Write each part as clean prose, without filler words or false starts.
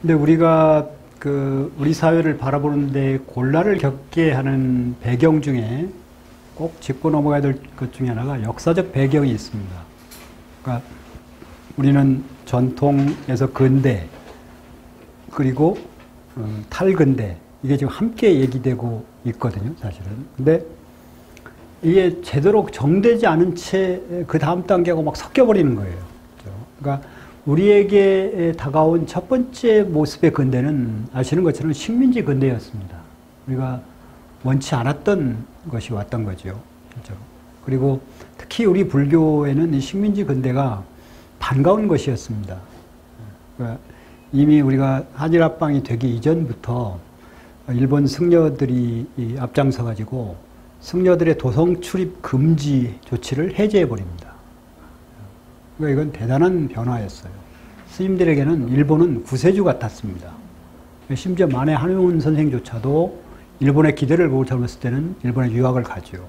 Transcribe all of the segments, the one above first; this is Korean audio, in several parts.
근데 우리가 우리 사회를 바라보는데 곤란을 겪게 하는 배경 중에 꼭 짚고 넘어가야 될 것 중에 하나가 역사적 배경이 있습니다. 그러니까 우리는 전통에서 근대 그리고 탈근대 이게 지금 함께 얘기되고 있거든요, 사실은. 근데 이게 제대로 정되지 않은 채 그 다음 단계하고 막 섞여버리는 거예요. 그렇죠? 그러니까 우리에게 다가온 첫 번째 모습의 근대는 아시는 것처럼 식민지 근대였습니다. 우리가 원치 않았던 것이 왔던 거죠. 그렇죠? 그리고 특히 우리 불교에는 이 식민지 근대가 반가운 것이었습니다. 그러니까 이미 우리가 한일합방이 되기 이전부터 일본 승려들이 앞장서 가지고 승려들의 도성 출입 금지 조치를 해제해 버립니다. 그러니까 이건 대단한 변화였어요. 스님들에게는 일본은 구세주 같았습니다. 심지어 만해 한용운 선생조차도 일본의 기대를 보고 젊었을 때는 일본에 유학을 가죠.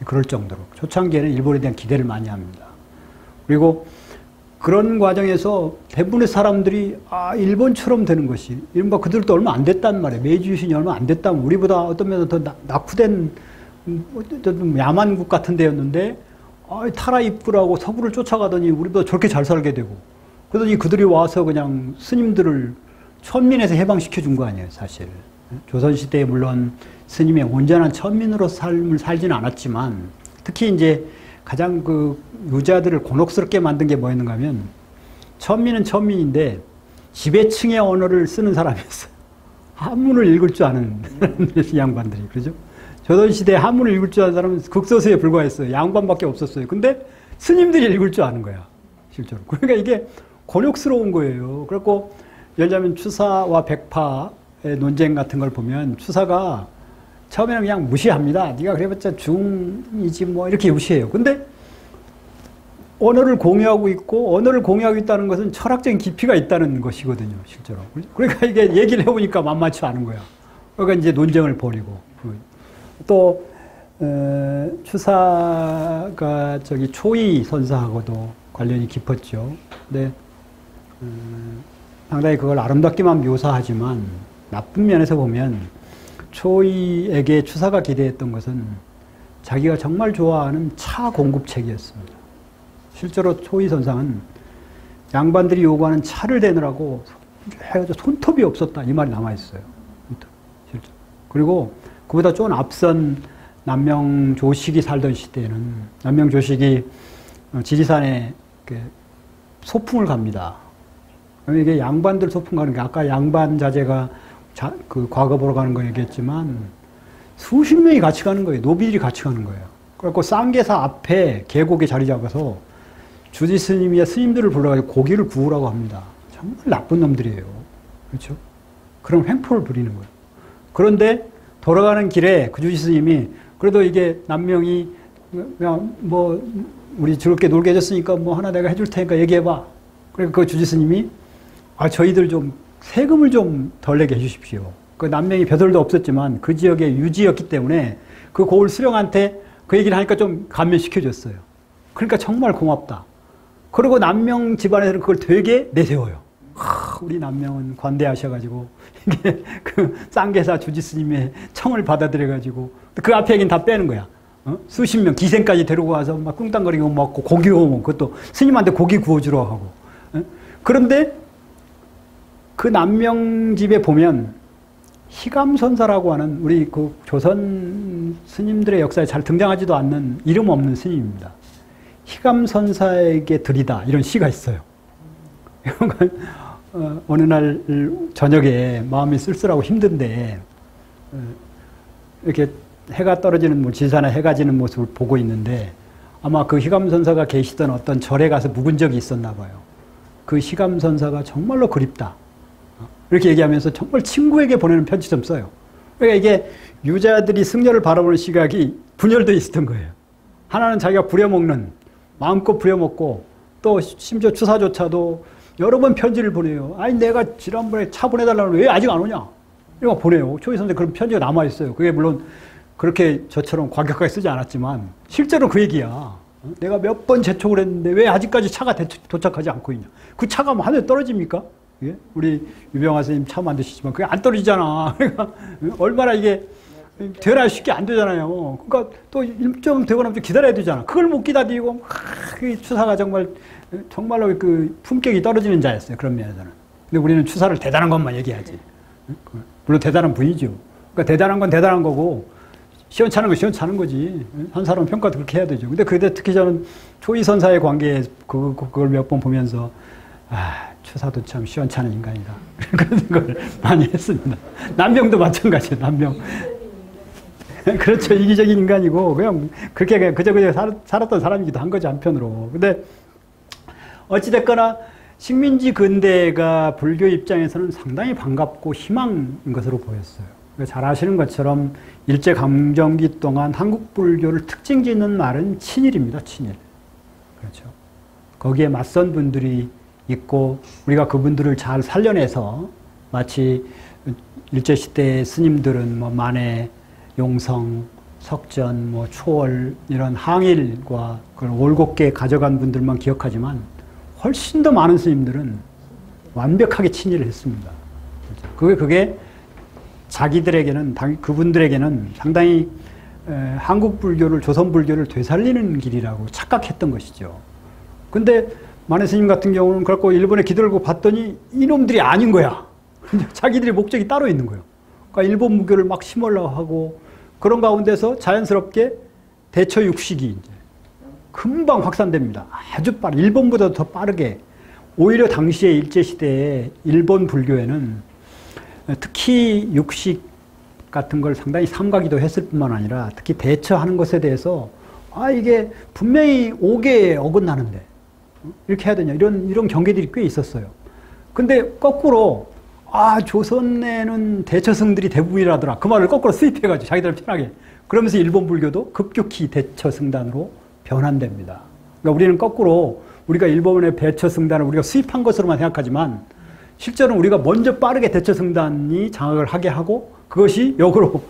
그럴 정도로 초창기에는 일본에 대한 기대를 많이 합니다. 그리고 그런 과정에서 대부분의 사람들이 일본처럼 되는 것이 이른바 그들도 얼마 안 됐단 말이에요. 메이지 유신이 얼마 안 됐다면 우리보다 어떤 면에서 더 낙후된 야만국 같은 데였는데 타라 입구라고 서구를 쫓아가더니 우리보다 저렇게 잘 살게 되고 그러더니 그들이 와서 그냥 스님들을 천민에서 해방시켜 준 거 아니에요, 사실. 조선시대에 물론 스님의 온전한 천민으로 삶을 살지는 않았지만 특히 이제 가장 유자들을 곤혹스럽게 만든 게 뭐였는가 하면 천민은 천민인데 지배층의 언어를 쓰는 사람이었어요. 한문을 읽을 줄 아는 양반들이. 그러죠? 조선시대에 한문을 읽을 줄 아는 사람은 극소수에 불과했어요. 양반밖에 없었어요. 근데 스님들이 읽을 줄 아는 거야. 실제로. 그러니까 이게 곤욕스러운 거예요. 그래갖고 예를 들자면 추사와 백파의 논쟁 같은 걸 보면 추사가 처음에는 그냥 무시합니다. 네가 그래봤자 중이지 뭐 이렇게 무시해요. 근데 언어를 공유하고 있고 언어를 공유하고 있다는 것은 철학적인 깊이가 있다는 것이거든요. 실제로. 그러니까 이게 얘기를 해보니까 만만치 않은 거야. 그러니까 이제 논쟁을 벌이고. 또 추사가 초이 선사하고도 관련이 깊었죠. 근데 상당히 그걸 아름답게만 묘사하지만 나쁜 면에서 보면 초이에게 추사가 기대했던 것은 자기가 정말 좋아하는 차 공급책이었습니다. 실제로 초이 선상은 양반들이 요구하는 차를 대느라고 손톱이 없었다 이 말이 남아있어요. 실제로. 그리고 그보다 좀 앞선 남명조식이 살던 시대에는 남명조식이 지리산에 소풍을 갑니다. 이게 양반들 소풍 가는 게 아까 양반 자제가 과거 보러 가는 거 얘기했지만 수십 명이 같이 가는 거예요. 노비들이 같이 가는 거예요. 그래서 쌍계사 앞에 계곡에 자리 잡아서 주지 스님이 스님들을 불러가지고 고기를 구우라고 합니다. 정말 나쁜 놈들이에요. 그렇죠? 그런 횡포를 부리는 거예요. 그런데 돌아가는 길에 그 주지 스님이 그래도 이게 남명이 그냥 뭐 우리 즐겁게 놀게 해줬으니까 뭐 하나 내가 해줄 테니까 얘기해봐. 그러니까 그 주지 스님이 저희들 좀 세금을 좀 덜 내게 해주십시오. 그 남명이 벼슬도 없었지만 그 지역의 유지였기 때문에 그 고을 수령한테 그 얘기를 하니까 좀 감면시켜줬어요. 그러니까 정말 고맙다. 그리고 남명 집안에서는 그걸 되게 내세워요. 우리 남명은 관대하셔가지고 이게 쌍계사 주지스님의 청을 받아들여가지고 그 앞에 얘기는 다 빼는 거야. 수십 명 기생까지 데리고 와서 막 꿍땅거리고 먹고 고기 구워 먹고 그것도 스님한테 고기 구워주러 하고. 그런데 그 남명집에 보면 희감선사라고 하는 우리 조선 스님들의 역사에 잘 등장하지도 않는 이름 없는 스님입니다. 희감선사에게 드리다 이런 시가 있어요. 어느 날 저녁에 마음이 쓸쓸하고 힘든데 이렇게 해가 떨어지는 지산에 해가 지는 모습을 보고 있는데 아마 그 희감선사가 계시던 어떤 절에 가서 묵은 적이 있었나 봐요. 그 희감선사가 정말로 그립다. 이렇게 얘기하면서 정말 친구에게 보내는 편지좀 써요. 그러니까 이게 유자들이 승려를 바라보는 시각이 분열되어 있었던 거예요. 하나는 자기가 부려먹는, 마음껏 부려먹고 또 심지어 추사조차도 여러 번 편지를 보내요. 아니 내가 지난번에 차 보내달라고 왜 아직 안 오냐? 이거 보내요. 초이 선생 그런 편지가 남아있어요. 그게 물론 그렇게 저처럼 과격하게 쓰지 않았지만 실제로 그 얘기야. 내가 몇 번 재촉을 했는데 왜 아직까지 차가 도착하지 않고 있냐. 그 차가 뭐 하늘에 떨어집니까? 예? 우리 유병화 선생님 처음 안 드시지만 그게 안 떨어지잖아. 그러니까 얼마나 이게 되나 쉽게 안 되잖아요. 그러니까 또 일정 되고 나면 좀 기다려야 되잖아. 그걸 못 기다리고 그 추사가 정말로 그 품격이 떨어지는 자였어요. 그런 면에서는. 근데 우리는 추사를 대단한 것만 얘기하지. 물론 대단한 분이죠. 그러니까 대단한 건 대단한 거고 시원찮은 건 시원찮은 거지. 한 사람 평가도 그렇게 해야 되죠. 근데 그때 특히 저는 초이선사의 관계에 그걸 몇 번 보면서 추사도 참 시원찮은 인간이다. 그런 생각을 많이 했습니다. 남병도 마찬가지예요. 남병. 그렇죠. 이기적인 인간이고 그냥 그렇게 그저 살았던 사람이기도 한 거지 한편으로. 근데 어찌됐거나 식민지 근대가 불교 입장에서는 상당히 반갑고 희망인 것으로 보였어요. 잘 아시는 것처럼 일제강점기 동안 한국 불교를 특징 짓는 말은 친일입니다. 친일. 그렇죠. 거기에 맞선 분들이 있고 우리가 그분들을 잘 살려내서 마치 일제시대의 스님들은 뭐 만해, 용성, 석전, 뭐 초월 이런 항일과 그걸 올곧게 가져간 분들만 기억하지만 훨씬 더 많은 스님들은 완벽하게 친일을 했습니다. 그게 자기들에게는 그분들에게는 상당히 한국 불교를 조선 불교를 되살리는 길이라고 착각했던 것이죠. 근데 만해 스님 같은 경우는 그렇고 일본에 기들고 봤더니 이놈들이 아닌 거야. 자기들의 목적이 따로 있는 거예요. 그러니까 일본 무교를 막 심으려고 하고 그런 가운데서 자연스럽게 대처 육식이 이제 금방 확산됩니다. 아주 빠르게 일본보다 더 빠르게. 오히려 당시에 일제시대에 일본 불교에는 특히 육식 같은 걸 상당히 삼가기도 했을 뿐만 아니라 특히 대처하는 것에 대해서 이게 분명히 옥에 어긋나는데 이렇게 해야 되냐 이런 경계들이 꽤 있었어요. 근데 거꾸로 조선에는 대처승들이 대부분이라더라. 그 말을 거꾸로 수입해가지고 자기들 편하게. 그러면서 일본 불교도 급격히 대처승단으로 변환됩니다. 그러니까 우리는 거꾸로 우리가 일본의 대처승단을 우리가 수입한 것으로만 생각하지만 실제로는 우리가 먼저 빠르게 대처승단이 장악을 하게 하고 그것이 역으로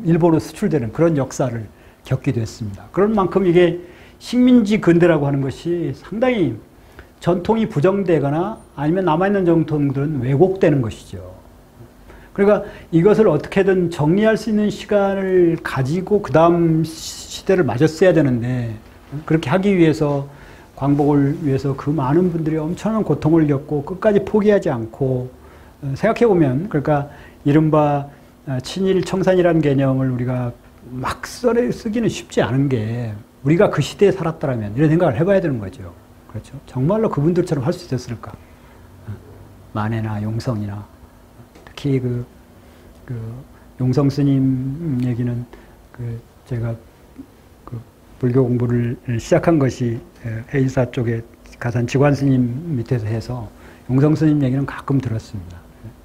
일본으로 수출되는 그런 역사를 겪기도 했습니다. 그런 만큼 이게 식민지 근대라고 하는 것이 상당히 전통이 부정되거나 아니면 남아있는 전통들은 왜곡되는 것이죠. 그러니까 이것을 어떻게든 정리할 수 있는 시간을 가지고 그 다음 시대를 맞았어야 되는데 그렇게 하기 위해서 광복을 위해서 그 많은 분들이 엄청난 고통을 겪고 끝까지 포기하지 않고 생각해보면 그러니까 이른바 친일 청산이라는 개념을 우리가 막 쓰기는 쉽지 않은 게 우리가 그 시대에 살았더라면 이런 생각을 해봐야 되는 거죠. 그렇죠. 정말로 그분들처럼 할 수 있었을까? 만해나 용성이나 특히 그 용성 스님 얘기는 제가 불교 공부를 시작한 것이 해인사 쪽에 가산 지관 스님 밑에서 해서 용성 스님 얘기는 가끔 들었습니다.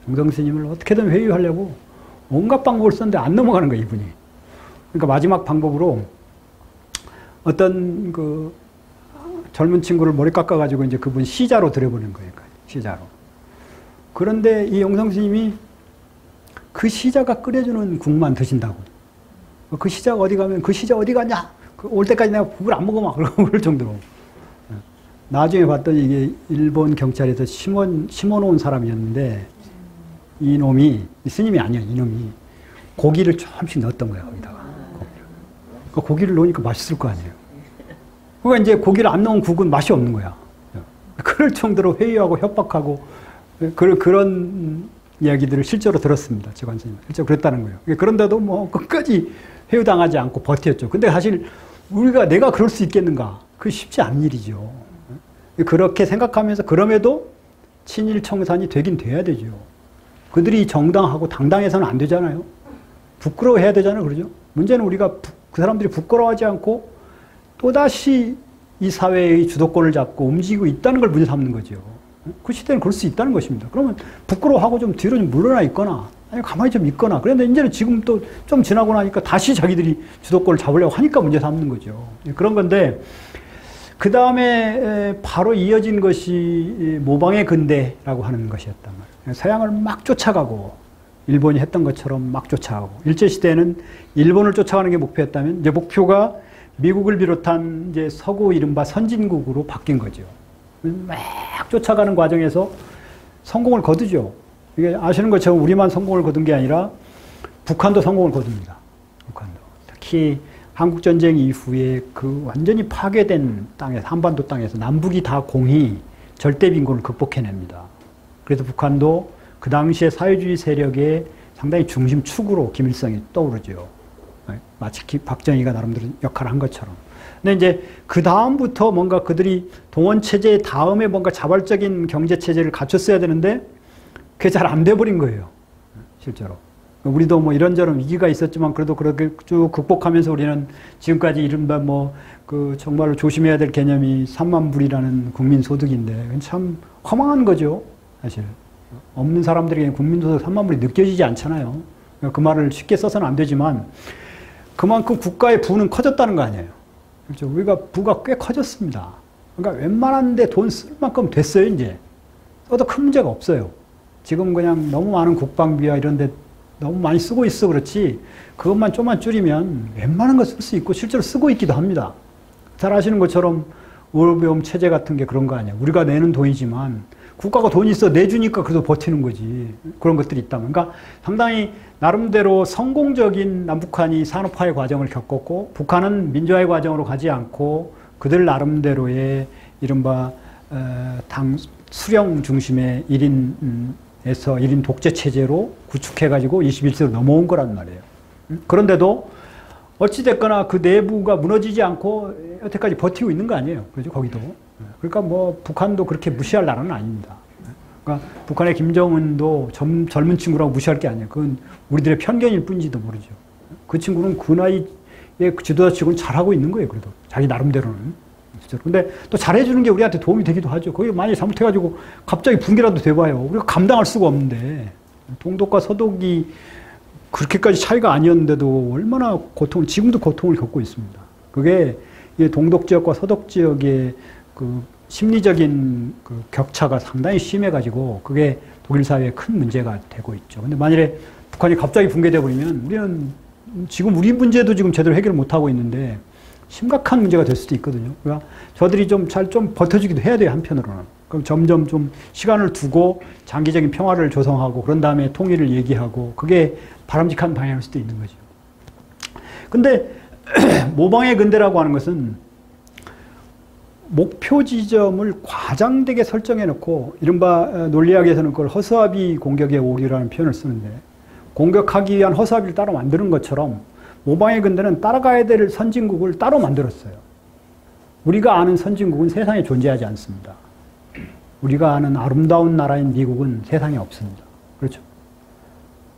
용성 스님을 어떻게든 회유하려고 온갖 방법을 썼는데 안 넘어가는 거예요, 이분이. 그러니까 마지막 방법으로 어떤 젊은 친구를 머리 깎아가지고 이제 그분 시자로 들여보낸 거예요. 시자로. 그런데 이 용성 스님이 그 시자가 끓여주는 국만 드신다고. 그 시자가 어디 가면 그 시자 어디 갔냐? 올 때까지 내가 국을 안 먹어 막 그럴 정도로. 나중에 봤더니 이게 일본 경찰에서 심어놓은 사람이었는데 이놈이 스님이 아니야. 이놈이 고기를 조금씩 넣었던 거야 거기다가. 고기를 넣으니까 맛있을 거 아니에요. 그러니까 이제 고기를 안 넣은 국은 맛이 없는 거야. 그럴 정도로 회유하고 협박하고 그런 이야기들을 실제로 들었습니다. 지관스님 실제로 그랬다는 거예요. 그런데도 뭐 끝까지 회유당하지 않고 버텼죠. 근데 사실 내가 그럴 수 있겠는가? 그게 쉽지 않은 일이죠. 그렇게 생각하면서 그럼에도 친일 청산이 되긴 돼야 되죠. 그들이 정당하고 당당해서는 안 되잖아요. 부끄러워해야 되잖아요. 그러죠? 문제는 우리가 그 사람들이 부끄러워하지 않고 또다시 이 사회의 주도권을 잡고 움직이고 있다는 걸 문제 삼는 거죠. 그 시대는 그럴 수 있다는 것입니다. 그러면 부끄러워하고 좀 뒤로 좀 물러나 있거나 아니 가만히 좀 있거나 그런데 이제는 지금 또 좀 지나고 나니까 다시 자기들이 주도권을 잡으려고 하니까 문제 삼는 거죠. 그런 건데 그 다음에 바로 이어진 것이 모방의 근대라고 하는 것이었단 말이에요. 서양을 막 쫓아가고 일본이 했던 것처럼 막 쫓아가고 일제시대에는 일본을 쫓아가는 게 목표였다면 이제 목표가 미국을 비롯한 이제 서구 이른바 선진국으로 바뀐 거죠. 막 쫓아가는 과정에서 성공을 거두죠. 이게 아시는 것처럼 우리만 성공을 거둔 게 아니라 북한도 성공을 거둡니다. 북한도. 특히 한국전쟁 이후에 그 완전히 파괴된 땅에서, 한반도 땅에서 남북이 다 공히 절대빈곤을 극복해냅니다. 그래서 북한도 그 당시에 사회주의 세력의 상당히 중심축으로 김일성이 떠오르죠. 마치 박정희가 나름대로 역할을 한 것처럼. 근데 이제 그 다음부터 뭔가 그들이 동원체제 다음에 뭔가 자발적인 경제체제를 갖췄어야 되는데 그게 잘 안 돼버린 거예요. 실제로. 우리도 뭐 이런저런 위기가 있었지만 그래도 그렇게 쭉 극복하면서 우리는 지금까지 이른바 뭐 그 정말로 조심해야 될 개념이 3만 불이라는 국민소득인데 참 허망한 거죠. 사실. 없는 사람들에게 국민소득 3만 불이 느껴지지 않잖아요. 그 말을 쉽게 써서는 안 되지만 그만큼 국가의 부는 커졌다는 거 아니에요. 그렇죠? 우리가 부가 꽤 커졌습니다. 그러니까 웬만한 데 돈 쓸 만큼 됐어요, 이제. 써도 큰 문제가 없어요. 지금 그냥 너무 많은 국방비와 이런 데 너무 많이 쓰고 있어 그렇지 그것만 좀만 줄이면 웬만한 거 쓸 수 있고 실제로 쓰고 있기도 합니다. 잘 아시는 것처럼 의료보험 체제 같은 게 그런 거 아니에요. 우리가 내는 돈이지만 국가가 돈이 있어 내주니까 그래도 버티는 거지. 그런 것들이 있다면. 그러니까 상당히 나름대로 성공적인 남북한이 산업화의 과정을 겪었고 북한은 민주화의 과정으로 가지 않고 그들 나름대로의 이른바 당 수령 중심의 1인에서 1인 독재 체제로 구축해가지고 21세기로 넘어온 거란 말이에요. 그런데도 어찌됐거나 그 내부가 무너지지 않고 여태까지 버티고 있는 거 아니에요. 그죠? 거기도. 그러니까 뭐 북한도 그렇게 무시할 나라는 아닙니다. 그러니까 북한의 김정은도 젊은 친구라고 무시할 게 아니에요. 그건 우리들의 편견일 뿐인지도 모르죠. 그 친구는 그 나이에 지도자 치고는 잘하고 있는 거예요. 그래도 자기 나름대로는. 근데 또 잘해주는 게 우리한테 도움이 되기도 하죠. 거기 만약에 잘못해가지고 갑자기 붕괴라도 돼봐요. 우리가 감당할 수가 없는데 동독과 서독이 그렇게까지 차이가 아니었는데도 얼마나 지금도 고통을 겪고 있습니다. 그게 동독 지역과 서독 지역의 그 심리적인 그 격차가 상당히 심해가지고 그게 독일 사회에 큰 문제가 되고 있죠. 근데 만일에 북한이 갑자기 붕괴되어 버리면 우리는 지금 우리 문제도 지금 제대로 해결 못 하고 있는데 심각한 문제가 될 수도 있거든요. 그러니까 저들이 좀 버텨주기도 해야 돼요, 한편으로는. 그럼 점점 좀 시간을 두고 장기적인 평화를 조성하고 그런 다음에 통일을 얘기하고 그게 바람직한 방향일 수도 있는 거죠. 근데 모방의 근대라고 하는 것은 목표 지점을 과장되게 설정해 놓고 이른바 논리학에서는 그걸 허수아비 공격의 오류라는 표현을 쓰는데 공격하기 위한 허수아비를 따로 만드는 것처럼 모방의 근대는 따라가야 될 선진국을 따로 만들었어요. 우리가 아는 선진국은 세상에 존재하지 않습니다. 우리가 아는 아름다운 나라인 미국은 세상에 없습니다. 그렇죠?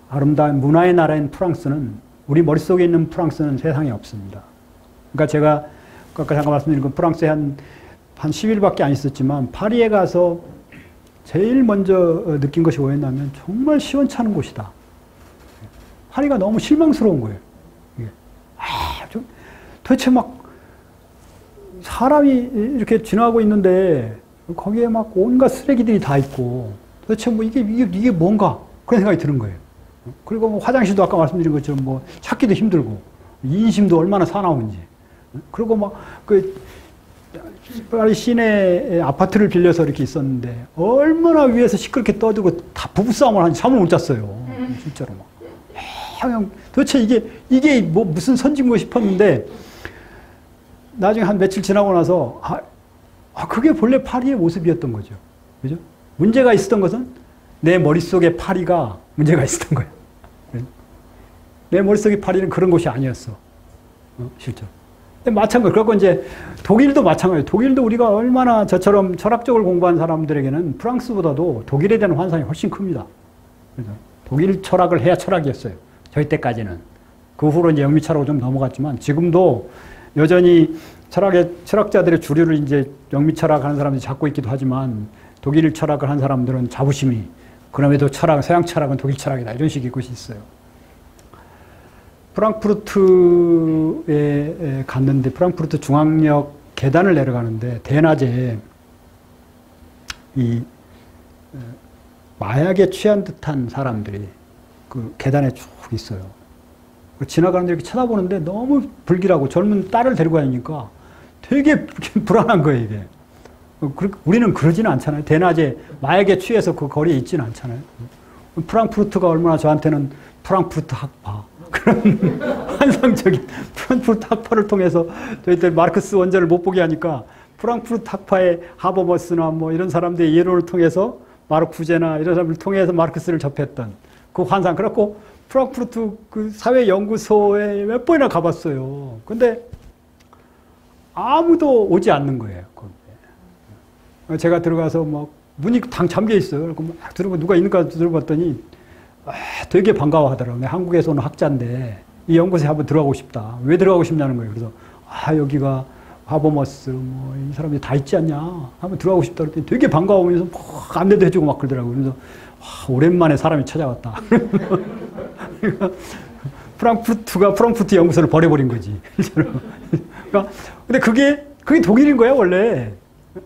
아름다운 문화의 나라인 프랑스는 우리 머릿속에 있는 프랑스는 세상에 없습니다. 그러니까 제가 아까 잠깐 말씀드린 건 프랑스에 한 10일밖에 안 있었지만 파리에 가서 제일 먼저 느낀 것이 뭐였냐면 정말 시원찮은 곳이다. 파리가 너무 실망스러운 거예요. 도대체 막 사람이 이렇게 지나가고 있는데 거기에 막 온갖 쓰레기들이 다 있고 도대체 뭐 이게 뭔가 그런 생각이 드는 거예요. 그리고 뭐 화장실도 아까 말씀드린 것처럼 뭐 찾기도 힘들고 인심도 얼마나 사나운지. 그리고 막 파리 시내 아파트를 빌려서 이렇게 있었는데 얼마나 위에서 시끄럽게 떠들고 다 부부싸움을 하는지 잠을 못 잤어요. 진짜로 막. 그냥 도대체 이게 뭐 무슨 선진국 싶었는데 나중에 한 며칠 지나고 나서 그게 본래 파리의 모습이었던 거죠. 그죠? 문제가 있었던 것은 내 머릿속에 파리가 문제가 있었던 거예요. 내 머릿속에 파리는 그런 곳이 아니었어. 실제로. 마찬가지로. 그렇고 이제 독일도 마찬가지예요. 독일도 우리가 얼마나 저처럼 철학적으로 공부한 사람들에게는 프랑스보다도 독일에 대한 환상이 훨씬 큽니다. 그래서 독일 철학을 해야 철학이었어요. 저희 때까지는. 그 후로 이제 영미 철학으로 좀 넘어갔지만 지금도 여전히 철학자들의 주류를 이제 영미 철학 하는 사람들이 잡고 있기도 하지만 독일 철학을 한 사람들은 자부심이 그럼에도 서양 철학은 독일 철학이다. 이런 식의 것이 있어요. 프랑크푸르트에 갔는데 프랑크푸르트 중앙역 계단을 내려가는데 대낮에 이 마약에 취한 듯한 사람들이 그 계단에 쭉 있어요. 지나가는데 이렇게 쳐다보는데 너무 불길하고 젊은 딸을 데리고 다니니까 되게 불안한 거예요, 이게. 우리는 그러지는 않잖아요. 대낮에 마약에 취해서 그 거리에 있지는 않잖아요. 프랑크푸르트가 얼마나 저한테는 프랑크푸르트 학파, 그런 환상적인 프랑크푸르트 학파를 통해서 저희들 마르크스 원전을 못 보게 하니까 프랑크푸르트 학파의 하버머스나 뭐 이런 사람들의 예로를 통해서 마르쿠제나 이런 사람을 통해서 마르크스를 접했던 그 환상. 그래갖고 프랑크푸르트 그 사회연구소에 몇 번이나 가봤어요. 근데 아무도 오지 않는 거예요. 거기에. 제가 들어가서 막 문이 당 잠겨 있어요. 막 들어가 누가 있는가 들어봤더니 되게 반가워하더라고요. 한국에서 온 학자인데 이 연구소에 한번 들어가고 싶다. 왜 들어가고 싶냐는 거예요. 그래서 여기가 하버머스 뭐 이 사람들이 다 있지 않냐. 한번 들어가고 싶다 그랬더니 되게 반가워하면서 막 안내도 해주고 막 그러더라고요. 그래서 오랜만에 사람이 찾아왔다. 그러니까 프랑크푸르트가 프랑크푸르트 연구소를 버려버린 거지. 그러니까 근데 그게 독일인 거야 원래.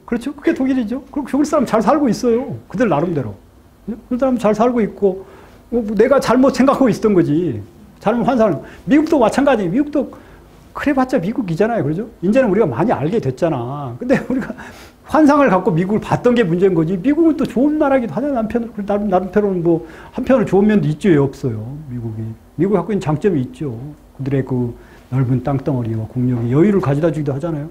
그렇죠? 그게 독일이죠. 그리고 독일 사람 잘 살고 있어요. 그들 나름대로. 그 사람 잘 살고 있고 내가 잘못 생각하고 있었던 거지. 잘못 환상을. 미국도 마찬가지. 미국도 그래봤자 미국이잖아요. 그러죠? 이제는 우리가 많이 알게 됐잖아. 근데 우리가 환상을 갖고 미국을 봤던 게 문제인 거지. 미국은 또 좋은 나라기도 하잖아. 나름대로는 뭐 한편으로 좋은 면도 있죠. 왜 없어요. 미국이 갖고 있는 장점이 있죠. 그들의 그 넓은 땅덩어리와 국력이 여유를 가져다 주기도 하잖아요.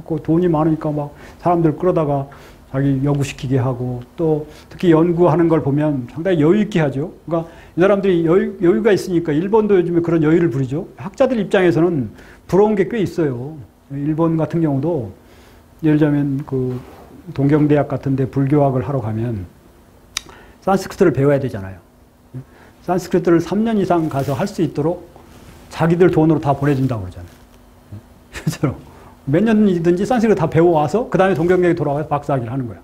그 돈이 많으니까 막 사람들 끌어다가 자기 연구시키게 하고 또 특히 연구하는 걸 보면 상당히 여유 있게 하죠. 그러니까 이 사람들이 여유가 있으니까 일본도 요즘에 그런 여유를 부리죠. 학자들 입장에서는 부러운 게 꽤 있어요. 일본 같은 경우도 예를 들자면 그 동경대학 같은 데 불교학을 하러 가면 산스크리트를 배워야 되잖아요. 산스크리트를 3년 이상 가서 할 수 있도록 자기들 돈으로 다 보내준다고 그러잖아요. 실제로. 몇 년이든지 산스크리트 다 배워와서 그 다음에 동경대학에 돌아가서 박사학위를 하는 거야.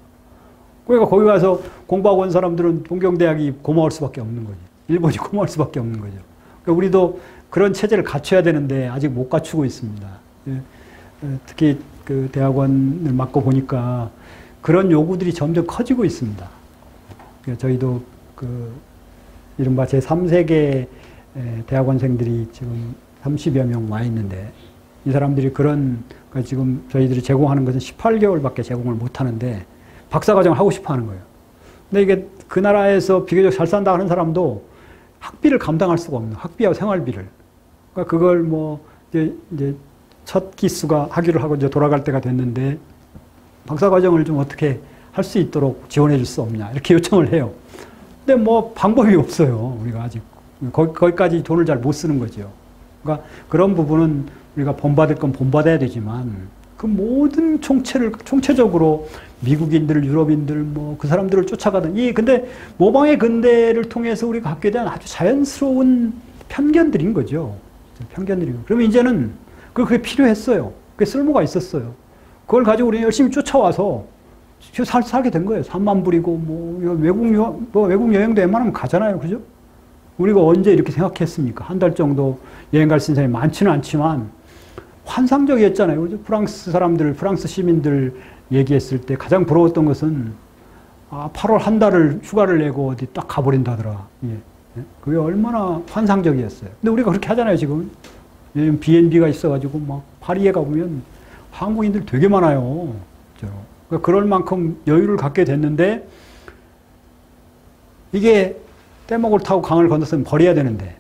그러니까 거기 가서 공부하고 온 사람들은 동경대학이 고마울 수밖에 없는 거지. 일본이 고마울 수밖에 없는 거죠. 그러니까 우리도 그런 체제를 갖춰야 되는데 아직 못 갖추고 있습니다. 특히 그 대학원을 맡고 보니까 그런 요구들이 점점 커지고 있습니다. 저희도 그 이른바 제3세계 대학원생들이 지금 30여 명 와 있는데 이 사람들이 그러니까 지금 저희들이 제공하는 것은 18개월밖에 제공을 못 하는데 박사과정을 하고 싶어 하는 거예요. 근데 이게 그 나라에서 비교적 잘 산다 하는 사람도 학비를 감당할 수가 없는 학비와 생활비를. 그러니까 그걸 뭐 이제 첫 기수가 학위를 하고 이제 돌아갈 때가 됐는데 박사과정을 좀 어떻게 할 수 있도록 지원해 줄 수 없냐 이렇게 요청을 해요. 근데 뭐 방법이 없어요. 우리가 아직 거기까지 돈을 잘 못 쓰는 거죠. 그러니까 그런 부분은 우리가 본받을 건 본받아야 되지만 그 모든 총체적으로 미국인들, 유럽인들 뭐 그 사람들을 쫓아가던 근데 모방의 근대를 통해서 우리가 갖게 된 아주 자연스러운 편견들인 거죠. 편견들이고. 그러면 이제는 그게 필요했어요. 그게 쓸모가 있었어요. 그걸 가지고 우리는 열심히 쫓아와서 살게 된 거예요. 3만 불이고 뭐 외국 여행도 웬만하면 가잖아요. 그죠? 우리가 언제 이렇게 생각했습니까? 한 달 정도 여행 갈 수 있는 사람이 많지는 않지만 환상적이었잖아요. 그죠? 프랑스 사람들, 프랑스 시민들 얘기했을 때 가장 부러웠던 것은 8월 한 달을 휴가를 내고 어디 딱 가버린다더라. 예. 그게 얼마나 환상적이었어요. 근데 우리가 그렇게 하잖아요, 지금. 요즘 B&B가 있어가지고 막 파리에 가보면 한국인들 되게 많아요. 그러니까 그럴 만큼 여유를 갖게 됐는데 이게 떼목을 타고 강을 건넜으면 버려야 되는데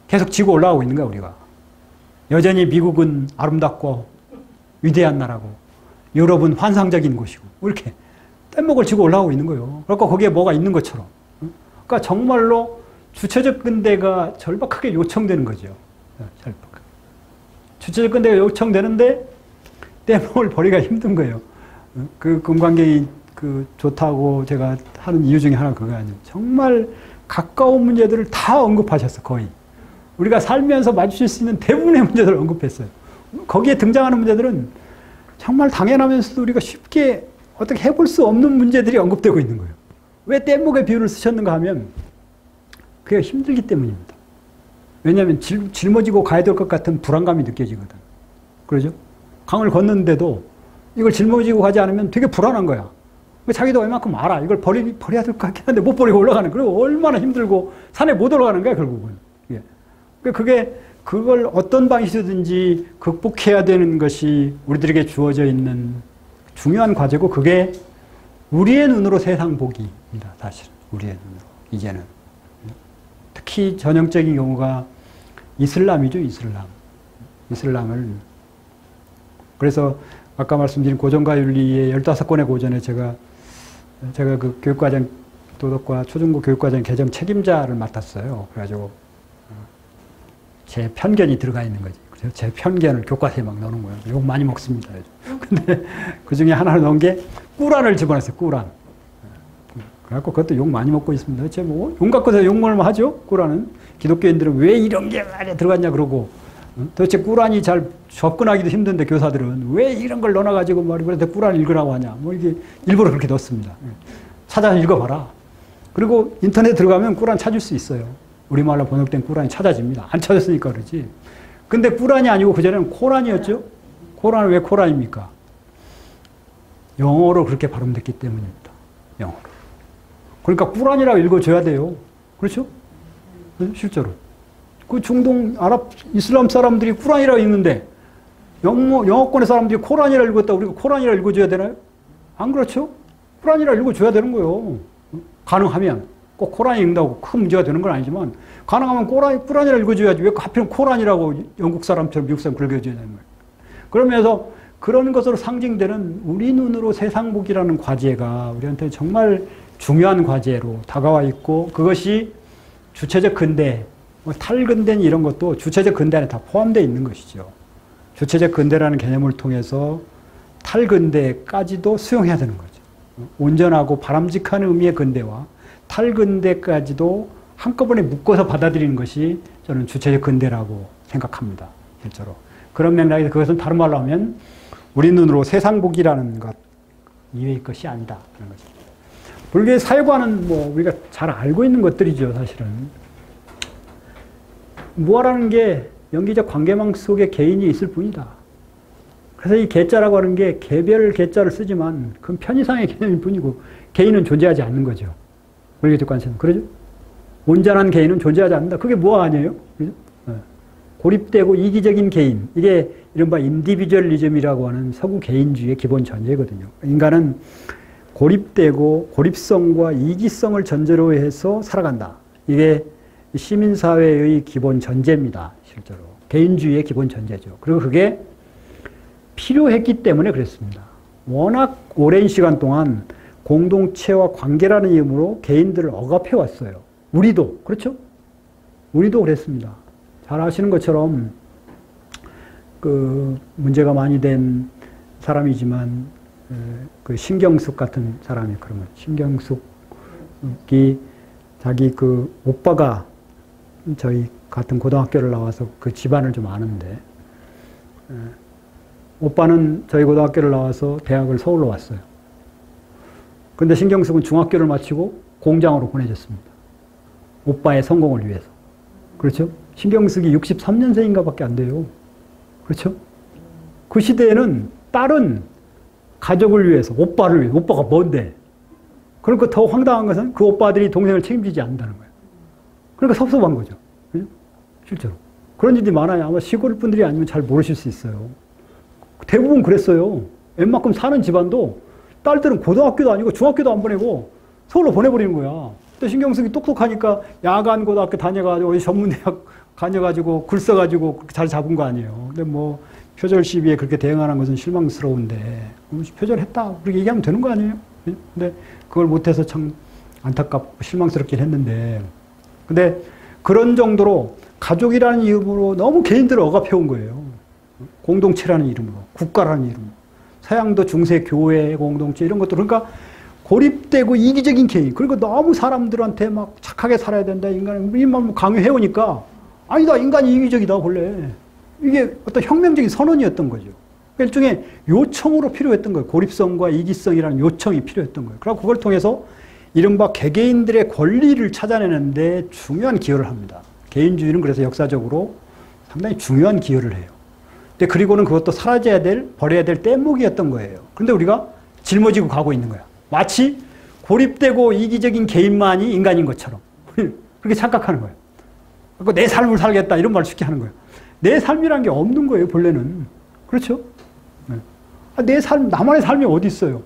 계속 지고 올라가고 있는 거야, 우리가. 여전히 미국은 아름답고 위대한 나라고 유럽은 환상적인 곳이고 이렇게 뗏목을 지고 올라가고 있는 거예요. 그러니까 거기에 뭐가 있는 것처럼. 그러니까 정말로 주체적 근대가 절박하게 요청되는 거죠. 주체적 근대가 요청되는데 뗏목을 버리기가 힘든 거예요. 그 금관경이 좋다고 제가 하는 이유 중에 하나가 그거 아니에요. 정말 가까운 문제들을 다 언급하셨어, 거의. 우리가 살면서 마주칠 수 있는 대부분의 문제들을 언급했어요. 거기에 등장하는 문제들은 정말 당연하면서도 우리가 쉽게 어떻게 해볼 수 없는 문제들이 언급되고 있는 거예요. 왜 뗏목의 비유를 쓰셨는가 하면 그게 힘들기 때문입니다. 왜냐하면 짊어지고 가야 될 것 같은 불안감이 느껴지거든. 그러죠? 강을 걷는데도 이걸 짊어지고 가지 않으면 되게 불안한 거야. 자기도 웬만큼 알아. 이걸 버려야 될 것 같긴 한데 못 버리고 올라가는. 그리고 얼마나 힘들고 산에 못 올라가는 거야, 결국은. 예. 그걸 어떤 방식이든지 극복해야 되는 것이 우리들에게 주어져 있는 중요한 과제고 그게 우리의 눈으로 세상 보기입니다. 사실 우리의 눈으로 이제는 특히 전형적인 경우가 이슬람이죠. 이슬람을 그래서 아까 말씀드린 고전과 윤리의 15권의 고전에 제가 그 교육과정 도덕과 초중고 교육과정 개정 책임자를 맡았어요. 그래가지고 제 편견이 들어가 있는 거지. 그래서 제 편견을 교과서에 막 넣는 거예요. 욕 많이 먹습니다. 근데 그 중에 하나를 넣은 게 꾸란을 집어넣었어요. 꾸란. 그래갖고 그것도 욕 많이 먹고 있습니다. 대체 뭐 온갖 것에 욕만 하죠. 꾸란은. 기독교인들은 왜 이런 게 들어갔냐 그러고 도대체 꾸란이 잘 접근하기도 힘든데 교사들은 왜 이런 걸 넣어가지고 말이야 꾸란 읽으라고 하냐. 뭐 이게 일부러 그렇게 넣습니다. 찾아서 읽어봐라. 그리고 인터넷 들어가면 꾸란 찾을 수 있어요. 우리말로 번역된 꾸란이 찾아집니다. 안 찾았으니까 그러지. 근데 꾸란이 아니고 그전에는 코란이었죠. 코란은 왜 코란입니까? 영어로 그렇게 발음됐기 때문입니다. 영어로. 그러니까 꾸란이라고 읽어줘야 돼요. 그렇죠? 실제로. 그 중동 아랍 이슬람 사람들이 꾸란이라고 읽는데 영어권의 사람들이 코란이라고 읽었다 우리가 코란이라고 읽어줘야 되나요? 안 그렇죠? 꾸란이라고 읽어줘야 되는 거예요. 가능하면 꼭 코란이 읽는다고 큰 문제가 되는 건 아니지만 가능하면 꾸란이라고 읽어줘야지 왜 하필 코란이라고 영국 사람처럼 미국 사람 긁어줘야 되는 거예요. 그러면서 그런 것으로 상징되는 우리 눈으로 세상 보기라는 과제가 우리한테 정말 중요한 과제로 다가와 있고 그것이 주체적 근대, 탈근대 이런 것도 주체적 근대 안에 다 포함되어 있는 것이죠. 주체적 근대라는 개념을 통해서 탈근대까지도 수용해야 되는 거죠. 온전하고 바람직한 의미의 근대와 탈근대까지도 한꺼번에 묶어서 받아들이는 것이 저는 주체적 근대라고 생각합니다. 실제로. 그런 맥락에서 그것은 다른 말로 하면 우리 눈으로 세상 보기라는 것 이외의 것이 아니다. 그런 거죠. 불교의 사회관은 뭐 우리가 잘 알고 있는 것들이죠. 사실은. 무아라는 게 연기적 관계망 속에 개인이 있을 뿐이다. 그래서 이 개자라고 하는 게 개별 개자를 쓰지만 그건 편의상의 개념일 뿐이고 개인은 존재하지 않는 거죠. 물리적 관점. 그러죠? 온전한 개인은 존재하지 않는다. 그게 무아 아니에요? 그죠? 고립되고 이기적인 개인. 이게 이른바 인디비주얼리즘이라고 하는 서구 개인주의의 기본 전제거든요. 인간은 고립되고 고립성과 이기성을 전제로 해서 살아간다. 이게 시민사회의 기본 전제입니다. 실제로. 개인주의의 기본 전제죠. 그리고 그게 필요했기 때문에 그랬습니다. 워낙 오랜 시간 동안 공동체와 관계라는 이름으로 개인들을 억압해 왔어요. 우리도 그렇죠? 우리도 그랬습니다. 잘 아시는 것처럼 그 문제가 많이 된 사람이지만 그 신경숙 같은 사람이 그러면 신경숙이 자기 그 오빠가 저희 같은 고등학교를 나와서 그 집안을 좀 아는데 오빠는 저희 고등학교를 나와서 대학을 서울로 왔어요. 근데 신경숙은 중학교를 마치고 공장으로 보내졌습니다. 오빠의 성공을 위해서. 그렇죠? 신경숙이 63년생인가 밖에 안 돼요. 그렇죠? 그 시대에는 딸은 가족을 위해서, 오빠를 위해서, 오빠가 뭔데? 그러니까 더 황당한 것은 그 오빠들이 동생을 책임지지 않는다는 거예요. 그러니까 섭섭한 거죠. 그렇죠? 실제로. 그런 일이 많아요. 아마 시골 분들이 아니면 잘 모르실 수 있어요. 대부분 그랬어요. 웬만큼 사는 집안도 딸들은 고등학교도 아니고 중학교도 안 보내고 서울로 보내버리는 거야. 근데 신경숙이 똑똑하니까 야간 고등학교 다녀가지고 전문대학 다녀가지고 글 써가지고 잘 잡은 거 아니에요. 근데 뭐 표절 시비에 그렇게 대응하는 것은 실망스러운데 표절했다 그렇게 얘기하면 되는 거 아니에요? 근데 그걸 못해서 참 안타깝고 실망스럽긴 했는데 근데 그런 정도로 가족이라는 이름으로 너무 개인들을 억압해온 거예요. 공동체라는 이름으로, 국가라는 이름으로. 서양도 중세 교회 공동체 이런 것도 그러니까 고립되고 이기적인 개인 그리고 너무 사람들한테 막 착하게 살아야 된다 인간은 이만 강요해오니까 아니다 인간이 이기적이다 본래 이게 어떤 혁명적인 선언이었던 거죠. 일종의 요청으로 필요했던 거예요. 고립성과 이기성이라는 요청이 필요했던 거예요. 그리고 그걸 통해서 이른바 개개인들의 권리를 찾아내는데 중요한 기여를 합니다. 개인주의는 그래서 역사적으로 상당히 중요한 기여를 해요. 근데 그리고는 그것도 사라져야 될, 버려야 될 뗏목이었던 거예요. 그런데 우리가 짊어지고 가고 있는 거야. 마치 고립되고 이기적인 개인만이 인간인 것처럼. 그렇게 착각하는 거예요. 그러니까 내 삶을 살겠다 이런 말을 쉽게 하는 거예요. 내 삶이라는 게 없는 거예요, 본래는. 그렇죠? 네. 내 삶, 나만의 삶이 어디 있어요?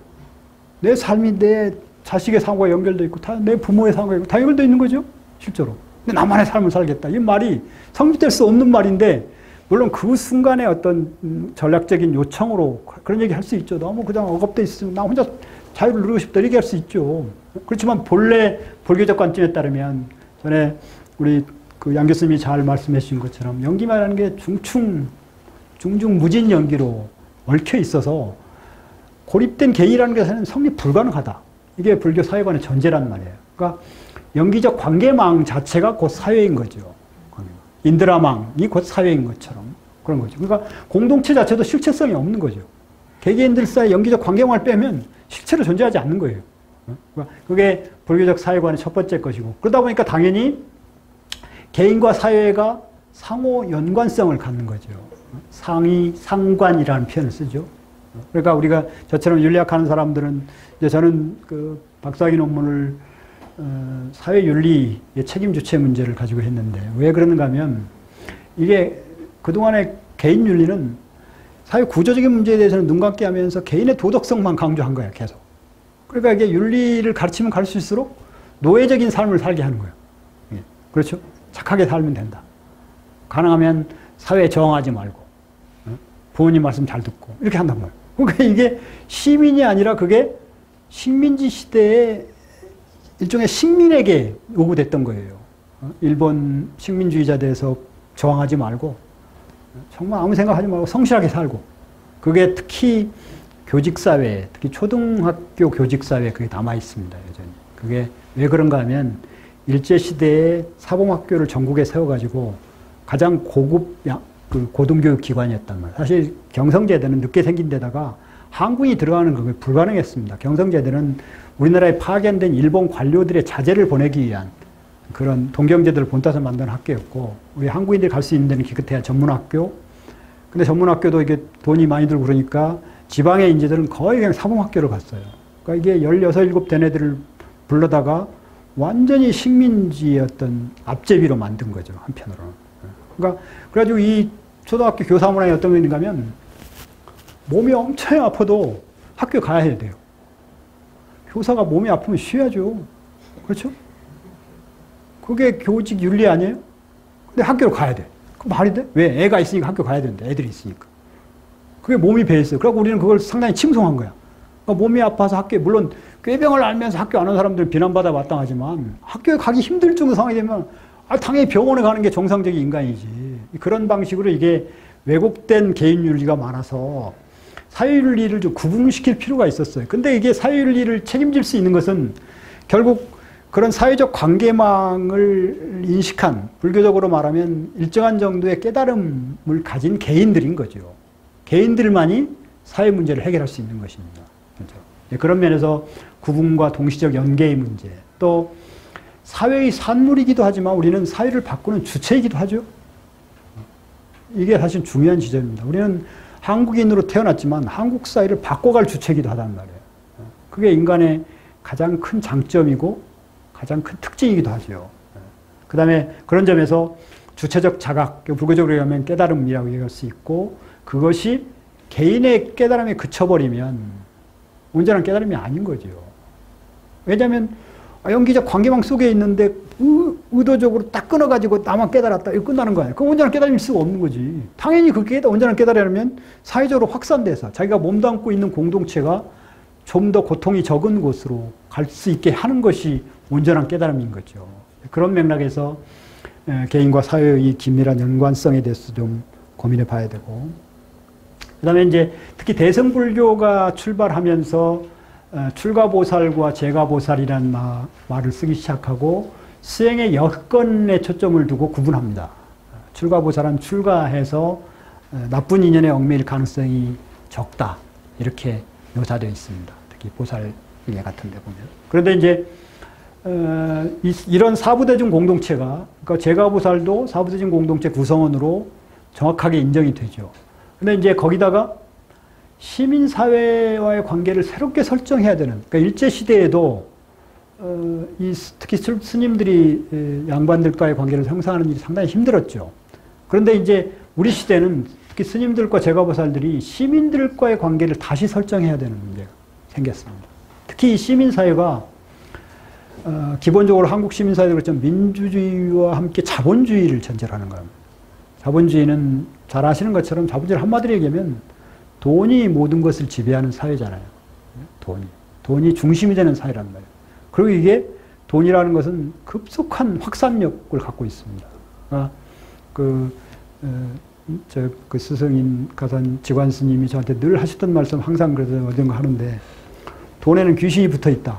내 삶이 내 자식의 삶과 연결되어 있고, 내 부모의 삶과 있고, 다 연결되어 있는 거죠? 실제로. 근데 나만의 삶을 살겠다. 이 말이 성립될 수 없는 말인데, 물론 그 순간의 어떤 전략적인 요청으로 그런 얘기 할 수 있죠. 너무 그냥 억압돼 있으면 나 혼자 자유를 누리고 싶다. 이렇게 할 수 있죠. 그렇지만 본래 불교적 관점에 따르면 전에 우리 그 양 교수님이 잘 말씀해 주신 것처럼 연기만이라는 게 중중무진 연기로 얽혀 있어서 고립된 개인이라는 것은 성립 불가능하다. 이게 불교 사회관의 전제란 말이에요. 그러니까 연기적 관계망 자체가 곧 사회인 거죠. 인드라망이 곧 사회인 것처럼 그런 거죠. 그러니까 공동체 자체도 실체성이 없는 거죠. 개개인들 사이 연기적 관계망을 빼면 실체로 존재하지 않는 거예요. 그러니까 그게 불교적 사회관의 첫 번째 것이고, 그러다 보니까 당연히 개인과 사회가 상호 연관성을 갖는 거죠. 상이 상관이라는 표현을 쓰죠. 그러니까 우리가 저처럼 윤리학하는 사람들은 이제 저는 그 박사학위 논문을 사회윤리의 책임주체 문제를 가지고 했는데 왜 그러는가 하면 이게 그동안의 개인윤리는 사회 구조적인 문제에 대해서는 눈 감게 하면서 개인의 도덕성만 강조한 거예요, 계속. 그러니까 이게 윤리를 가르치면 가르칠수록 노예적인 삶을 살게 하는 거예요. 그렇죠? 착하게 살면 된다. 가능하면 사회에 저항하지 말고, 부모님 말씀 잘 듣고, 이렇게 한단 말이에요. 그러니까 이게 시민이 아니라 그게 식민지 시대에 일종의 식민에게 요구됐던 거예요. 일본 식민주의자들에서 저항하지 말고, 정말 아무 생각하지 말고 성실하게 살고, 그게 특히 교직사회, 특히 초등학교 교직사회에 그게 남아있습니다, 여전히. 그게 왜 그런가 하면, 일제시대에 사범학교를 전국에 세워가지고 가장 고급 고등교육 기관이었단 말이에요. 사실 경성제대는 늦게 생긴 데다가 한군이 들어가는 그게 불가능했습니다. 경성제대는 우리나라에 파견된 일본 관료들의 자제를 보내기 위한 그런 동경제대를 본따서 만든 학교였고, 우리 한국인들이 갈 수 있는 데는 기껏해야 전문학교. 근데 전문학교도 이게 돈이 많이 들고 그러니까 지방의 인재들은 거의 그냥 사범학교를 갔어요. 그러니까 이게 16, 17 된 애들을 불러다가 완전히 식민지의 어떤 앞제비로 만든 거죠, 한편으로는. 그러니까, 그래가지고 이 초등학교 교사 문화에 어떤 게 있는가 하면 몸이 엄청 아파도 학교에 가야 해야 돼요. 교사가 몸이 아프면 쉬어야죠. 그렇죠? 그게 교직 윤리 아니에요? 근데 학교를 가야 돼. 그 말이 돼? 왜? 애가 있으니까 학교 가야 되는데, 애들이 있으니까. 그게 몸이 배에 있어요. 그래서 우리는 그걸 상당히 칭송한 거야. 그러니까 몸이 아파서 학교에, 물론 꾀병을 앓면서 학교 안 오는 사람들은 비난받아 마땅하지만 학교에 가기 힘들 정도 상황이 되면 당연히 병원에 가는 게 정상적인 인간이지. 그런 방식으로 이게 왜곡된 개인윤리가 많아서 사회윤리를 좀 구분시킬 필요가 있었어요. 근데 이게 사회윤리를 책임질 수 있는 것은 결국 그런 사회적 관계망을 인식한, 불교적으로 말하면 일정한 정도의 깨달음을 가진 개인들인 거죠. 개인들만이 사회 문제를 해결할 수 있는 것입니다. 그렇죠? 그런 면에서 구분과 동시적 연계의 문제, 또 사회의 산물이기도 하지만 우리는 사회를 바꾸는 주체이기도 하죠. 이게 사실 중요한 지점입니다. 우리는 한국인으로 태어났지만 한국 사회를 바꿔갈 주체이기도 하단 말이에요. 그게 인간의 가장 큰 장점이고 가장 큰 특징이기도 하죠. 그 다음에 그런 점에서 주체적 자각, 불교적으로 얘기하면 깨달음이라고 얘기할 수 있고, 그것이 개인의 깨달음에 그쳐버리면 온전한 깨달음이 아닌 거죠. 왜냐하면 연기적 관계망 속에 있는데 의도적으로 딱 끊어가지고 나만 깨달았다, 이거 끝나는 거 아니에요. 그건 온전한 깨달음일 수가 없는 거지. 당연히 그게 온전한 깨달음이라면 사회적으로 확산돼서 자기가 몸담고 있는 공동체가 좀 더 고통이 적은 곳으로 갈 수 있게 하는 것이 온전한 깨달음인 거죠. 그런 맥락에서 개인과 사회의 긴밀한 연관성에 대해서 좀 고민해 봐야 되고, 그 다음에 이제 특히 대승불교가 출발하면서 출가보살과 제가보살이라는 말을 쓰기 시작하고 수행의 여건에 초점을 두고 구분합니다. 출가보살은 출가해서 나쁜 인연에 얽매일 가능성이 적다, 이렇게 묘사되어 있습니다. 특히 보살 예 같은 데 보면. 그런데 이제 이런 사부대중 공동체가, 그러니까 제가보살도 사부대중 공동체 구성원으로 정확하게 인정이 되죠. 근데 이제 거기다가 시민사회와의 관계를 새롭게 설정해야 되는, 그러니까 일제시대에도 특히 스님들이 양반들과의 관계를 형성하는 일이 상당히 힘들었죠. 그런데 이제 우리 시대는 특히 스님들과 제가보살들이 시민들과의 관계를 다시 설정해야 되는 문제가 생겼습니다. 특히 이 시민사회가 기본적으로 한국 시민사회도 그렇지만 민주주의와 함께 자본주의를 전제로 하는 겁니다. 자본주의는 잘 아시는 것처럼 자본주의를 한마디로 얘기하면 돈이 모든 것을 지배하는 사회잖아요. 돈이 중심이 되는 사회란 말이에요. 그리고 이게 돈이라는 것은 급속한 확산력을 갖고 있습니다. 그러니까 그 스승인 가산 지관 스님이 저한테 늘 하셨던 말씀 항상 그래서 어딘가 하는데 돈에는 귀신이 붙어 있다.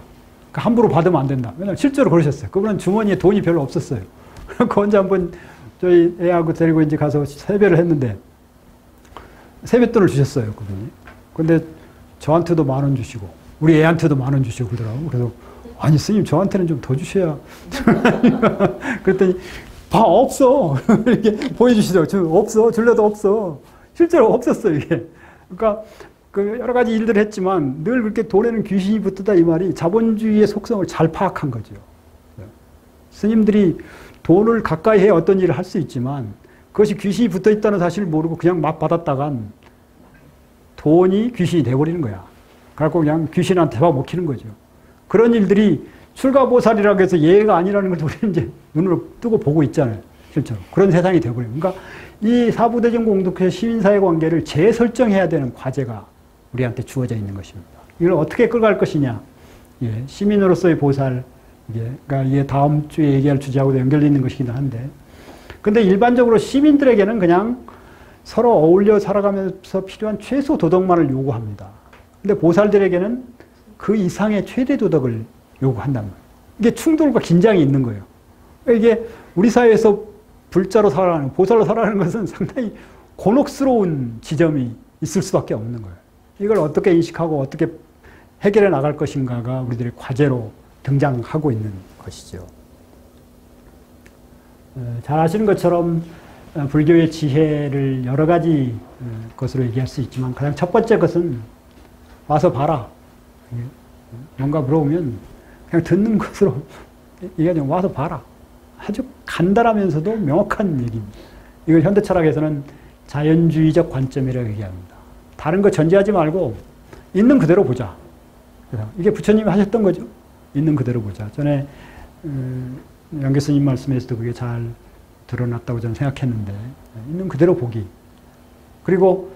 그러니까 함부로 받으면 안 된다. 왜냐하면 실제로 그러셨어요. 그분은 주머니에 돈이 별로 없었어요. 그 언제 한번 저희 애하고 데리고 이제 가서 세배를 했는데 세뱃돈을 주셨어요, 그분이. 근데 저한테도 10,000원 주시고 우리 애한테도 10,000원 주시고 그러더라고. 그래서 아니 스님 저한테는 좀 더 주셔야. 그랬더니 봐 없어. 이렇게 보여주시더라고요. 없어. 줄려도 없어. 실제로 없었어요, 이게. 그러니까 그 여러 가지 일들을 했지만 늘 그렇게 돈에는 귀신이 붙었다 이 말이 자본주의의 속성을 잘 파악한 거죠. 스님들이 돈을 가까이 해야 어떤 일을 할 수 있지만 그것이 귀신이 붙어 있다는 사실을 모르고 그냥 막 받았다간 돈이 귀신이 돼버리는 거야. 그래갖고 그냥 귀신한테 잡아먹히는 거죠. 그런 일들이 출가보살이라고 해서 예가 아니라는 걸 우리는 이제 눈으로 뜨고 보고 있잖아요. 실제로. 그런 세상이 돼버려요. 그러니까 이 사부대전 공동체 시민사회 관계를 재설정해야 되는 과제가 우리한테 주어져 있는 것입니다. 이걸 어떻게 끌어갈 것이냐. 예, 시민으로서의 보살. 그러니까 이게 다음 주에 얘기할 주제하고도 연결되어 있는 것이긴 한데. 근데 일반적으로 시민들에게는 그냥 서로 어울려 살아가면서 필요한 최소 도덕만을 요구합니다. 근데 보살들에게는 그 이상의 최대 도덕을 요구한단 말이에요. 이게 충돌과 긴장이 있는 거예요. 이게 우리 사회에서 불자로 살아가는, 보살로 살아가는 것은 상당히 곤혹스러운 지점이 있을 수밖에 없는 거예요. 이걸 어떻게 인식하고 어떻게 해결해 나갈 것인가가 우리들의 과제로 등장하고 있는 것이죠. 잘 아시는 것처럼 불교의 지혜를 여러 가지 것으로 얘기할 수 있지만 가장 첫 번째 것은 와서 봐라. 뭔가 물어보면 그냥 듣는 것으로 얘기하자면 와서 봐라. 아주 간단하면서도 명확한 얘기입니다. 이걸 현대철학에서는 자연주의적 관점이라고 얘기합니다. 다른 거 전제하지 말고 있는 그대로 보자. 이게 부처님이 하셨던 거죠. 있는 그대로 보자. 전에 양 교수님 말씀에서도 그게 잘 드러났다고 저는 생각했는데 있는 그대로 보기. 그리고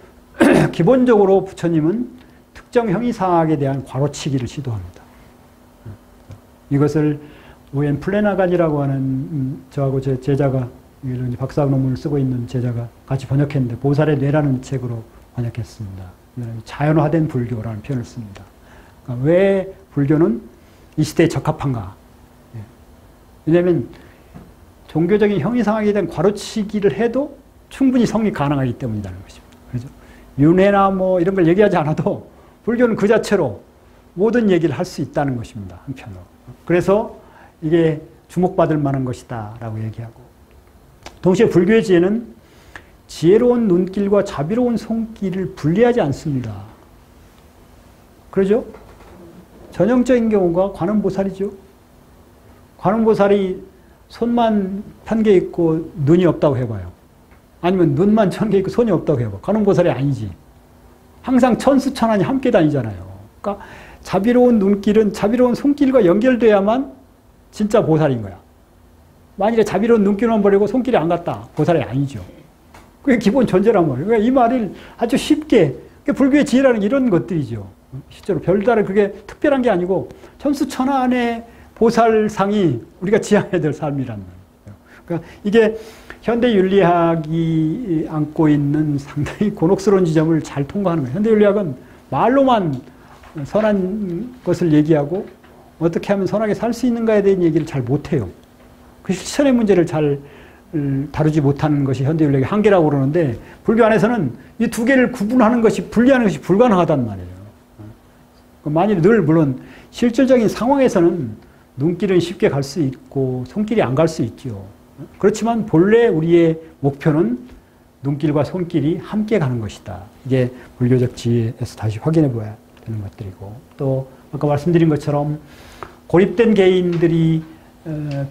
기본적으로 부처님은 특정 형이상학에 대한 괄호치기를 시도합니다. 이것을 오엔 플래나간이라고 하는 저하고 제 제자가 박사학 논문을 쓰고 있는 제자가 같이 번역했는데 보살의 뇌라는 책으로 번역했습니다. 자연화된 불교라는 표현을 씁니다. 그러니까 왜 불교는 이 시대에 적합한가? 왜냐하면 종교적인 형이상학에 대한 괄호치기를 해도 충분히 성립 가능하기 때문이라는 것입니다. 그렇죠? 윤회나 뭐 이런 걸 얘기하지 않아도 불교는 그 자체로 모든 얘기를 할 수 있다는 것입니다. 한편으로. 그래서 이게 주목받을 만한 것이다 라고 얘기하고 동시에 불교의 지혜는 지혜로운 눈길과 자비로운 손길을 분리하지 않습니다. 그러죠? 전형적인 경우가 관음보살이죠. 관음보살이 손만 1000개 있고 눈이 없다고 해봐요. 아니면 눈만 1000개 있고 손이 없다고 해봐. 관음보살이 아니지. 항상 천수천안이 함께 다니잖아요. 그러니까 자비로운 눈길은 자비로운 손길과 연결돼야만 진짜 보살인 거야. 만일에 자비로운 눈길만 버리고 손길이 안 갔다. 보살이 아니죠. 그게 기본 전제란 말이에요. 그러니까 이 말을 아주 쉽게 불교의 지혜라는 이런 것들이죠. 실제로 별다른 그게 특별한 게 아니고 천수천안의 보살상이 우리가 지향해야 될 삶이란 말이에요. 그러니까 이게 현대윤리학이 안고 있는 상당히 곤혹스러운 지점을 잘 통과하는 거예요. 현대윤리학은 말로만 선한 것을 얘기하고 어떻게 하면 선하게 살 수 있는가에 대한 얘기를 잘 못해요. 그 실천의 문제를 잘 다루지 못하는 것이 현대윤리학의 한계라고 그러는데 불교 안에서는 이 두 개를 구분하는 것이 분리하는 것이 불가능하단 말이에요. 만일 늘 물론 실질적인 상황에서는 눈길은 쉽게 갈 수 있고 손길이 안 갈 수 있죠. 그렇지만 본래 우리의 목표는 눈길과 손길이 함께 가는 것이다. 이게 불교적 지혜에서 다시 확인해 보아야 되는 것들이고 또 아까 말씀드린 것처럼 고립된 개인들이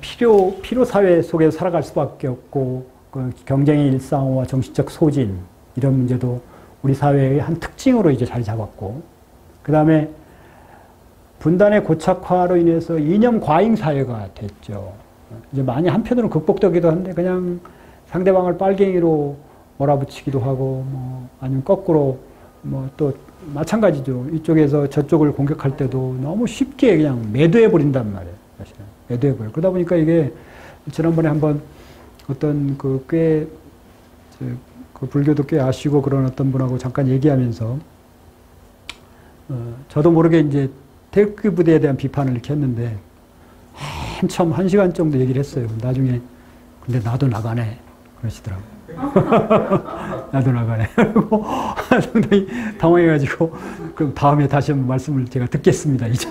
필요 사회 속에서 살아갈 수밖에 없고 그 경쟁의 일상과 정신적 소진 이런 문제도 우리 사회의 한 특징으로 이제 자리 잡았고, 그 다음에 분단의 고착화로 인해서 이념 과잉 사회가 됐죠. 이제 많이 한편으로는 극복되기도 한데 그냥 상대방을 빨갱이로 몰아붙이기도 하고, 뭐 아니면 거꾸로 뭐 또 마찬가지죠. 이쪽에서 저쪽을 공격할 때도 너무 쉽게 그냥 매도해 버린단 말이에요. 사실은 매도해 버려. 그러다 보니까 이게 지난번에 한번 어떤 그 불교도 꽤 아시고 그런 어떤 분하고 잠깐 얘기하면서 저도 모르게 이제 태극기 부대에 대한 비판을 이렇게 했는데 한참 1시간 정도 얘기를 했어요. 나중에 근데 나도 나가네 그러시더라고요. 나도 나가네. 그리고 상당히 당황해가지고 그럼 다음에 다시 한번 말씀을 제가 듣겠습니다. 이제.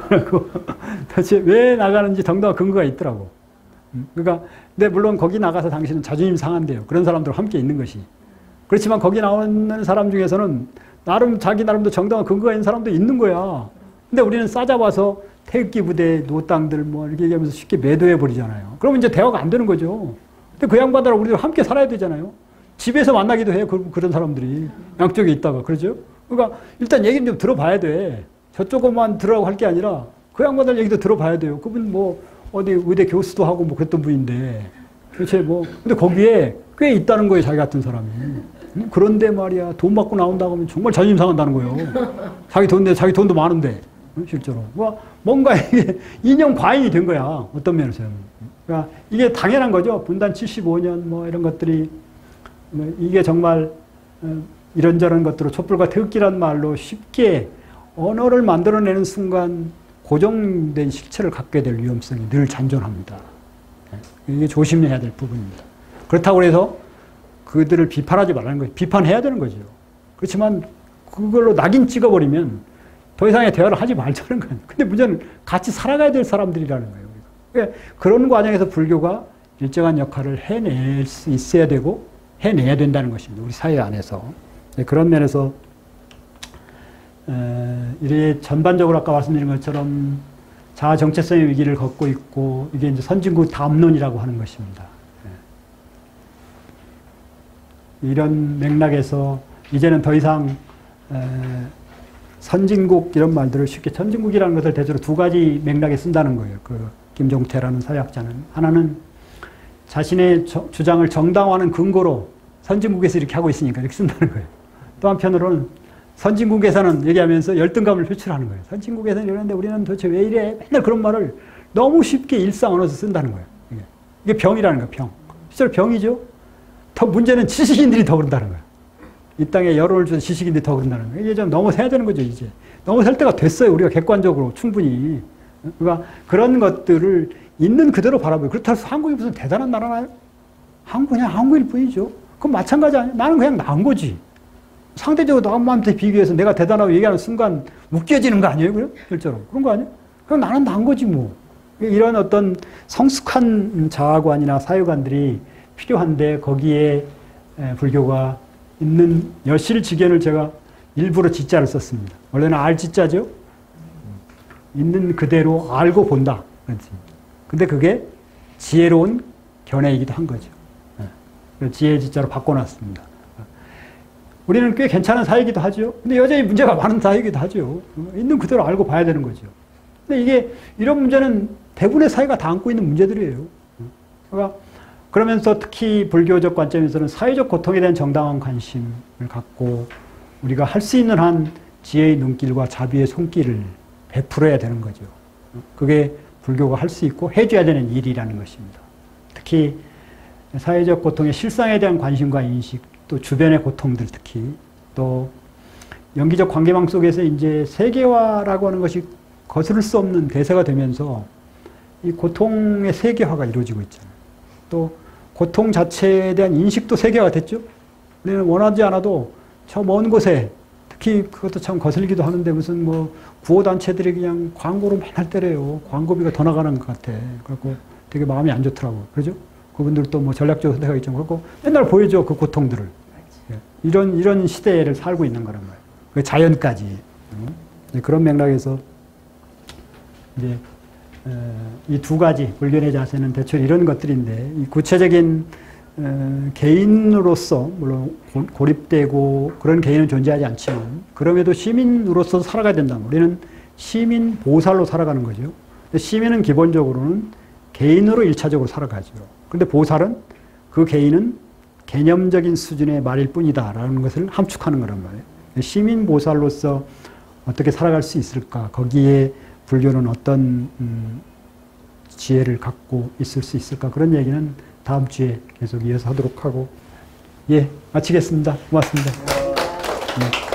그리고 도대체 왜 나가는지 정당한 근거가 있더라고. 그러니까 근데 물론 거기 나가서 당신은 자존심 상한대요. 그런 사람들과 함께 있는 것이. 그렇지만 거기 나오는 사람 중에서는 자기 나름도 정당한 근거가 있는 사람도 있는 거야. 근데 우리는 싸잡아서 태극기 부대 노땅들 뭐 이렇게 얘기하면서 쉽게 매도해 버리잖아요. 그러면 이제 대화가 안 되는 거죠. 근데 그 양반들하고 우리도 함께 살아야 되잖아요. 집에서 만나기도 해요. 그런 사람들이. 양쪽에 있다가. 그러죠? 그러니까 일단 얘기는 좀 들어봐야 돼. 저쪽만 들으라고 할 게 아니라 그 양반들 얘기도 들어봐야 돼요. 그분 뭐 어디 의대 교수도 하고 뭐 그랬던 분인데. 도대체 뭐. 근데 거기에 꽤 있다는 거예요. 자기 같은 사람이. 그런데 말이야. 돈 받고 나온다고 하면 정말 자존심 상한다는 거예요. 자기 돈도 많은데. 실제로. 뭔가 이게 이념 과잉이 된 거야. 어떤 면에서는. 그러니까 이게 당연한 거죠. 분단 75년 뭐 이런 것들이 이게 정말 이런저런 것들로 촛불과 태극기란 말로 쉽게 언어를 만들어내는 순간 고정된 실체를 갖게 될 위험성이 늘 잔존합니다. 이게 조심해야 될 부분입니다. 그렇다고 해서 그들을 비판하지 말라는 거죠. 비판해야 되는 거죠. 그렇지만 그걸로 낙인 찍어버리면 더 이상의 대화를 하지 말자는 거예요. 근데 문제는 같이 살아가야 될 사람들이라는 거예요. 그러니까 그런 과정에서 불교가 일정한 역할을 해낼 수 있어야 되고 해내야 된다는 것입니다. 우리 사회 안에서. 그런 면에서 이래 전반적으로 아까 말씀드린 것처럼 자아 정체성의 위기를 겪고 있고 이게 이제 선진국 담론이라고 하는 것입니다. 이런 맥락에서 이제는 더 이상 선진국 이런 말들을 쉽게 선진국이라는 것을 대체로 두 가지 맥락에 쓴다는 거예요. 김종태라는 사회학자는. 하나는 자신의 주장을 정당화하는 근거로 선진국에서 이렇게 하고 있으니까 이렇게 쓴다는 거예요. 또 한편으로는 선진국에서는 얘기하면서 열등감을 표출하는 거예요. 선진국에서는 이러는데 우리는 도대체 왜 이래? 맨날 그런 말을 너무 쉽게 일상 언어에서 쓴다는 거예요. 이게 병이라는 거예요. 병. 실제로 병이죠. 더 문제는 지식인들이 더 그런다는 거예요. 이 땅에 여론을 주는 지식인들이 더 그런다는 거예요. 이게 좀 너무 세야 되는 거죠, 이제. 너무 셀 때가 됐어요. 우리가 객관적으로 충분히. 그러니까 그런 것들을 있는 그대로 바라보고. 그렇다고 해서 한국이 무슨 대단한 나라나요? 그냥 한국일 뿐이죠. 그건 마찬가지 아니에요? 나는 그냥 나은 거지. 상대적으로 남한테 비교해서 내가 대단하고 얘기하는 순간 웃겨지는 거 아니에요? 그래? 실제로. 그런 거 아니에요? 그럼 나는 나은 거지 뭐. 이런 어떤 성숙한 자아관이나 사유관들이 필요한데 거기에 불교가 있는 여실직연을 제가 일부러 지자를 썼습니다. 원래는 알지자죠? 있는 그대로 알고 본다. 근데 그게 지혜로운 견해이기도 한 거죠. 지혜의 지자로 바꿔놨습니다. 우리는 꽤 괜찮은 사회이기도 하죠. 근데 여전히 문제가 많은 사회이기도 하죠. 있는 그대로 알고 봐야 되는 거죠. 근데 이게 이런 문제는 대부분의 사회가 다 안고 있는 문제들이에요. 그러니까 그러면서 특히 불교적 관점에서는 사회적 고통에 대한 정당한 관심을 갖고 우리가 할 수 있는 한 지혜의 눈길과 자비의 손길을 베풀어야 되는 거죠. 그게 불교가 할 수 있고 해줘야 되는 일이라는 것입니다. 특히 사회적 고통의 실상에 대한 관심과 인식, 또 주변의 고통들 특히, 또 연기적 관계망 속에서 이제 세계화라고 하는 것이 거스를 수 없는 대세가 되면서 이 고통의 세계화가 이루어지고 있잖아요. 또 고통 자체에 대한 인식도 세계화가 됐죠. 우리는 원하지 않아도 저 먼 곳에 특히 그것도 참 거슬리기도 하는데 무슨 뭐 구호단체들이 그냥 광고로 맨날 때려요. 광고비가 더 나가는 것 같아. 그래갖고 되게 마음이 안 좋더라고요. 그죠? 그분들도 뭐 전략적으로 선택하기 있죠. 그래갖고 맨날 보여줘. 그 고통들을. 이런 시대를 살고 있는 거란 말이에요. 그 자연까지. 그런 맥락에서 이제 이 두 가지 불견의 자세는 대체로 이런 것들인데 이 구체적인 개인으로서 물론 고립되고 그런 개인은 존재하지 않지만 그럼에도 시민으로서 살아가야 된다. 우리는 시민 보살로 살아가는 거죠. 시민은 기본적으로는 개인으로 일차적으로 살아가죠. 그런데 보살은 그 개인은 개념적인 수준의 말일 뿐이다라는 것을 함축하는 거란 말이에요. 시민 보살로서 어떻게 살아갈 수 있을까? 거기에 불교는 어떤 지혜를 갖고 있을 수 있을까? 그런 얘기는 다음 주에 계속 이어서 하도록 하고, 예, 마치겠습니다. 고맙습니다. 예.